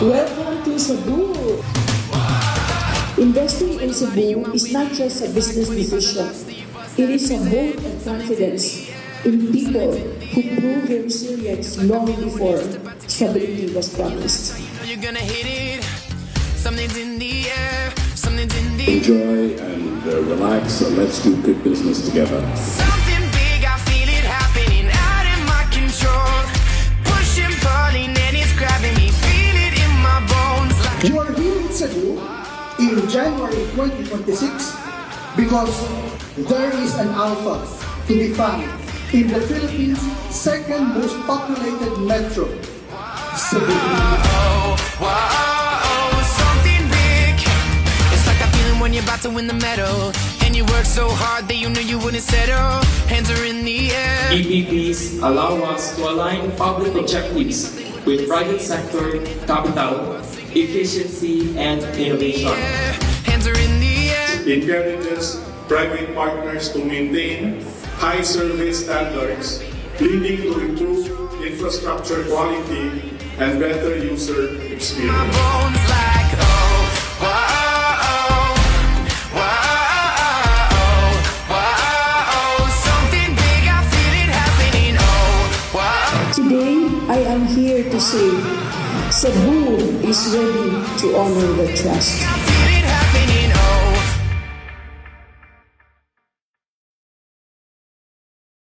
Welcome to Cebu. Investing in Cebu is not just a business decision. It is a vote of confidence in people who prove their resilience long before stability was promised. You're gonna hit it. Something's in the air. Something's in the Enjoy and relax. Let's do good business together. Something big, I feel it happening out of my control. Pushing, pulling, and it's grabbing me. Feel it in my bones. Like You are here in Cebu in January 2026 because there is an alpha to be found in the Philippines' second most populated metro, Cebu. whoa, something big. It's like a feeling when you're about to win the medal, and you work so hard that you knew you wouldn't settle. Hands are in the air. EPPs allow us to align public objectives with private sector, capital, efficiency, and innovation. Hands are in the air. Encourages private partners to maintain high service standards, leading to improved infrastructure quality and better user My experience. bones like whoa, something big, I feel it happening. Today, I am here to say Cebu is ready to honor the trust. I feel it happening.